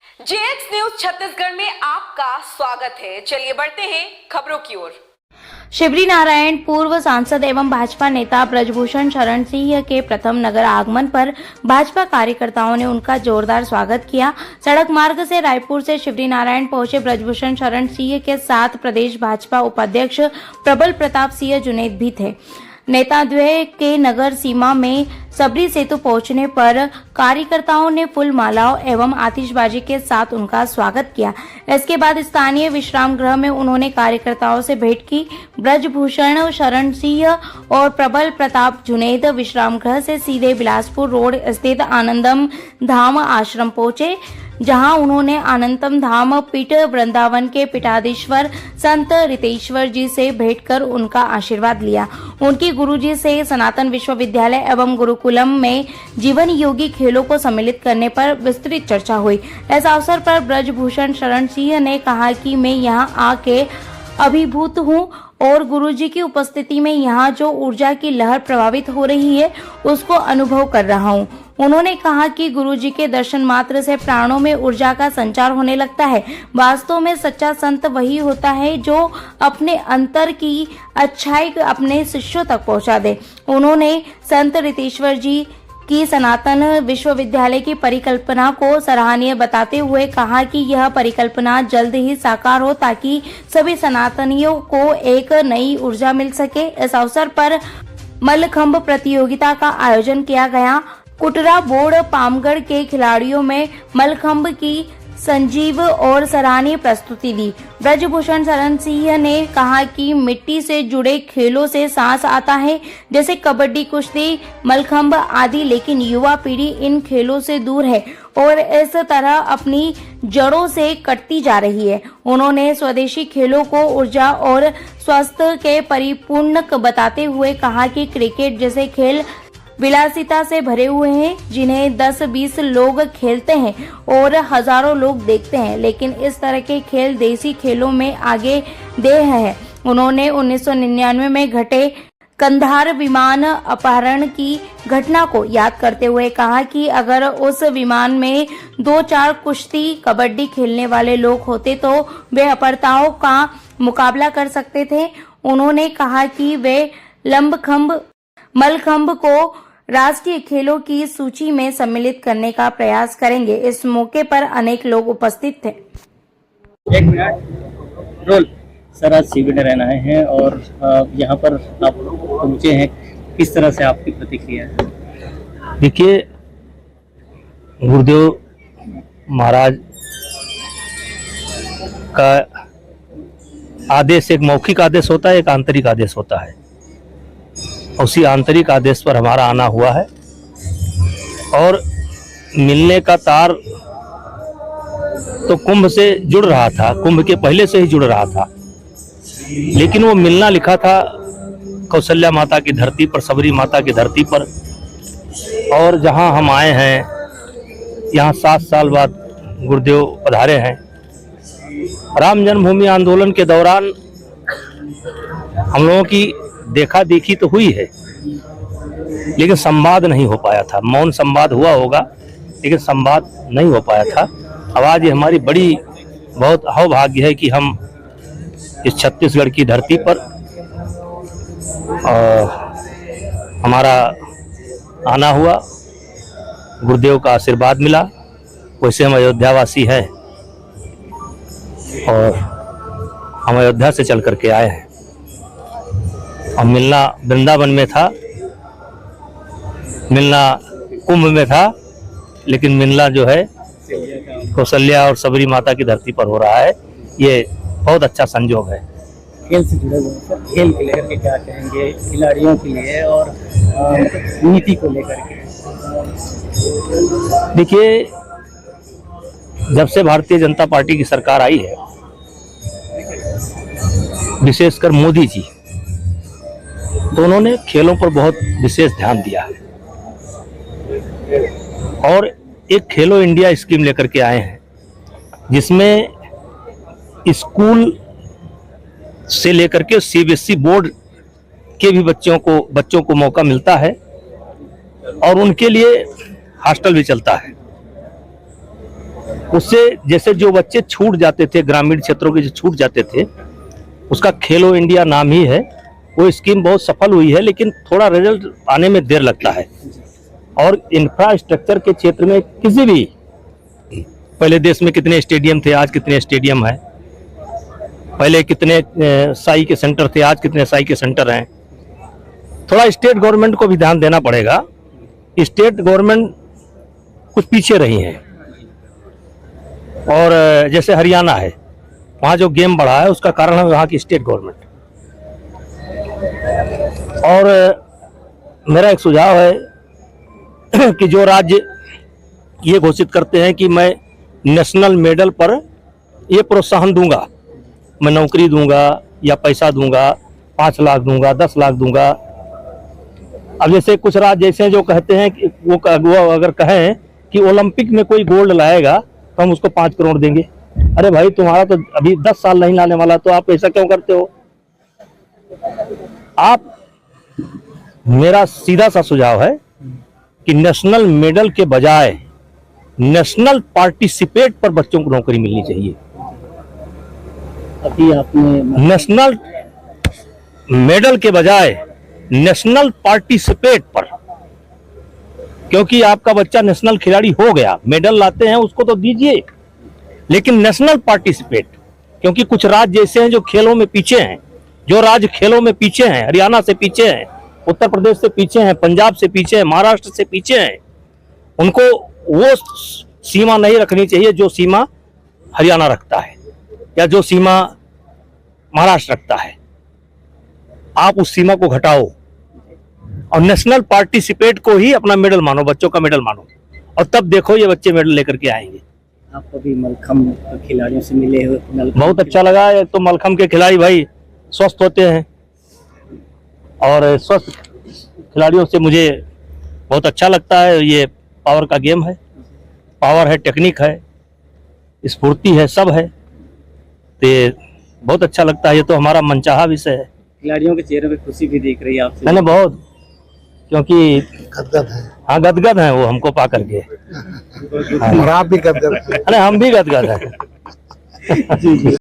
JX news Chhattisgarh में आपका स्वागत है। चलिए बढ़ते हैं खबरों की ओर। शिवरी नारायण पूर्व सांसद एवं भाजपा नेता ब्रजभूषण शरण सिंह के प्रथम नगर आगमन पर भाजपा कार्यकर्ताओं ने उनका जोरदार स्वागत किया। सड़क मार्ग से रायपुर से शिवरी नारायण पहुंचे ब्रजभूषण शरण सिंह के साथ प्रदेश भाजपा उपाध्यक्ष प्रबल प्रताप सिंह जुनेद भी थे। नेताद्वय के नगर सीमा में सबरी सेतु पहुंचने पर कार्यकर्ताओं ने फूल मालाओं एवं आतिशबाजी के साथ उनका स्वागत किया। इसके बाद स्थानीय विश्राम गृह में उन्होंने कार्यकर्ताओं से भेंट की। ब्रजभूषण शरण सिंह और प्रबल प्रताप जुनेद विश्राम गृह से सीधे बिलासपुर रोड स्थित आनंदम धाम आश्रम पहुंचे, जहां उन्होंने आनंदम धाम पीठ वृंदावन के पीठाधीश्वर संत रितेश्वर जी से भेंट कर उनका आशीर्वाद लिया। उनकी गुरुजी से सनातन विश्वविद्यालय एवं गुरुकुलम में जीवन योगी खेलों को सम्मिलित करने पर विस्तृत चर्चा हुई। इस अवसर पर ब्रजभूषण शरण सिंह ने कहा कि मैं यहां आके अभिभूत हूं और गुरुजी की उपस्थिति में यहाँ जो ऊर्जा की लहर प्रभावित हो रही है उसको अनुभव कर रहा हूँ। उन्होंने कहा कि गुरुजी के दर्शन मात्र से प्राणों में ऊर्जा का संचार होने लगता है। वास्तव में सच्चा संत वही होता है जो अपने अंतर की अच्छाई अपने शिष्यों तक पहुँचा दे। उन्होंने संत रितेश्वर जी की सनातन विश्वविद्यालय की परिकल्पना को सराहनीय बताते हुए कहा कि यह परिकल्पना जल्द ही साकार हो ताकि सभी सनातनियों को एक नई ऊर्जा मिल सके। इस अवसर पर मल्लखंभ प्रतियोगिता का आयोजन किया गया। कुटरा बोर्ड पामगढ़ के खिलाड़ियों में मल्लखंभ की संजीव और सराहनीय प्रस्तुति दी। ब्रजभूषण शरण सिंह ने कहा कि मिट्टी से जुड़े खेलों से सांस आता है, जैसे कबड्डी, कुश्ती, मल्लखंभ आदि, लेकिन युवा पीढ़ी इन खेलों से दूर है और इस तरह अपनी जड़ों से कटती जा रही है। उन्होंने स्वदेशी खेलों को ऊर्जा और स्वास्थ्य के परिपूर्ण बताते हुए कहा कि क्रिकेट जैसे खेल विलासिता से भरे हुए हैं, जिन्हें 10-20 लोग खेलते हैं और हजारों लोग देखते हैं, लेकिन इस तरह के खेल देसी खेलों में आगे देह है। उन्होंने 1999 में घटे कंधार विमान अपहरण की घटना को याद करते हुए कहा कि अगर उस विमान में 2-4 कुश्ती, कबड्डी खेलने वाले लोग होते तो वे अपहर्ताओं का मुकाबला कर सकते थे। उन्होंने कहा कि वे मल्लखंभ को राष्ट्रीय खेलों की सूची में सम्मिलित करने का प्रयास करेंगे। इस मौके पर अनेक लोग उपस्थित थे। 1 मिनट रोल। सर, आज शिविर नारायण आए हैं और यहाँ पर आप पहुँचे हैं, किस तरह से आपकी प्रतिक्रिया है? देखिए, गुरुदेव महाराज का आदेश एक मौखिक आदेश होता है, एक आंतरिक आदेश होता है। उसी आंतरिक आदेश पर हमारा आना हुआ है और मिलने का तार तो कुंभ से जुड़ रहा था, कुंभ के पहले से ही जुड़ रहा था, लेकिन वो मिलना लिखा था कौशल्या माता की धरती पर, सबरी माता की धरती पर। और जहां हम आए हैं, यहाँ 7 साल बाद गुरुदेव पधारे हैं। राम जन्मभूमि आंदोलन के दौरान हम लोगों की देखा देखी तो हुई है, लेकिन संवाद नहीं हो पाया था। मौन संवाद हुआ होगा, लेकिन संवाद नहीं हो पाया था। अब आज ये हमारी बड़ी बहुत अहोभाग्य है कि हम इस छत्तीसगढ़ की धरती पर हमारा आना हुआ, गुरुदेव का आशीर्वाद मिला। वैसे हम अयोध्यावासी हैं और हम अयोध्या से चल करके आए हैं। और मिलना वृंदावन में था, मिलना कुंभ में था, लेकिन मिलना जो है कौशल्या और सबरी माता की धरती पर हो रहा है। ये बहुत अच्छा संजोग है। खेल से जुड़े हुए सर, खेल को लेकर के क्या कहेंगे खिलाड़ियों के लिए और नीति को लेकर के? देखिए, जब से भारतीय जनता पार्टी की सरकार आई है, विशेषकर मोदी जी, तो उन्होंने खेलों पर बहुत विशेष ध्यान दिया है और एक खेलो इंडिया स्कीम लेकर के आए हैं, जिसमें स्कूल से लेकर के सीबीएसई बोर्ड के भी बच्चों को मौका मिलता है और उनके लिए हॉस्टल भी चलता है। उससे जैसे जो बच्चे छूट जाते थे, ग्रामीण क्षेत्रों के जो छूट जाते थे, उसका खेलो इंडिया नाम ही है, वो स्कीम बहुत सफल हुई है, लेकिन थोड़ा रिजल्ट आने में देर लगता है। और इंफ्रास्ट्रक्चर के क्षेत्र में किसी भी, पहले देश में कितने स्टेडियम थे, आज कितने स्टेडियम हैं, पहले कितने साई के सेंटर थे, आज कितने साई के सेंटर हैं। थोड़ा स्टेट गवर्नमेंट को भी ध्यान देना पड़ेगा। स्टेट गवर्नमेंट कुछ पीछे रही है, और जैसे हरियाणा है, वहाँ जो गेम बढ़ा है उसका कारण है वहाँ की स्टेट गवर्नमेंट। और मेरा एक सुझाव है कि जो राज्य ये घोषित करते हैं कि मैं नेशनल मेडल पर ये प्रोत्साहन दूंगा, मैं नौकरी दूंगा या पैसा दूंगा, 5 लाख दूंगा, 10 लाख दूंगा। अब जैसे कुछ राज्य जैसे जो कहते हैं कि वो अगर कहें कि ओलंपिक में कोई गोल्ड लाएगा तो हम उसको 5 करोड़ देंगे। अरे भाई, तुम्हारा तो अभी 10 साल नहीं लाने वाला, तो आप ऐसा क्यों करते हो? आप, मेरा सीधा सा सुझाव है कि नेशनल मेडल के बजाय नेशनल पार्टिसिपेट पर बच्चों को नौकरी मिलनी चाहिए। अभी आपने नेशनल मेडल के बजाय नेशनल पार्टिसिपेट पर, क्योंकि आपका बच्चा नेशनल खिलाड़ी हो गया, मेडल लाते हैं उसको तो दीजिए, लेकिन नेशनल पार्टिसिपेट, क्योंकि कुछ राज्य ऐसे हैं जो खेलों में पीछे हैं, जो राज्य खेलों में पीछे हैं, हरियाणा से पीछे हैं, उत्तर प्रदेश से पीछे हैं, पंजाब से पीछे हैं, महाराष्ट्र से पीछे हैं, उनको वो सीमा नहीं रखनी चाहिए जो सीमा हरियाणा रखता है या जो सीमा महाराष्ट्र रखता है। आप उस सीमा को घटाओ और नेशनल पार्टिसिपेट को ही अपना मेडल मानो, बच्चों का मेडल मानो, और तब देखो ये बच्चे मेडल लेकर के आएंगे। आप अभी मलखम खिलाड़ियों से मिले हो, बहुत अच्छा लगा। एक तो मलखम के खिलाड़ी भाई स्वस्थ होते हैं, और स्वस्थ खिलाड़ियों से मुझे बहुत अच्छा लगता है। ये पावर का गेम है, पावर है, टेक्निक है, स्फूर्ति है, सब है, तो ये बहुत अच्छा लगता है। ये तो हमारा मनचाहा विषय है। खिलाड़ियों के चेहरे पे खुशी भी दिख रही है आपसे। मैंने बहुत, क्योंकि गदगद है। हाँ, गदगद हैं वो हमको पा करके। और आप भी गदगद हैं। अरे हम भी गदगद हैं। जी जी।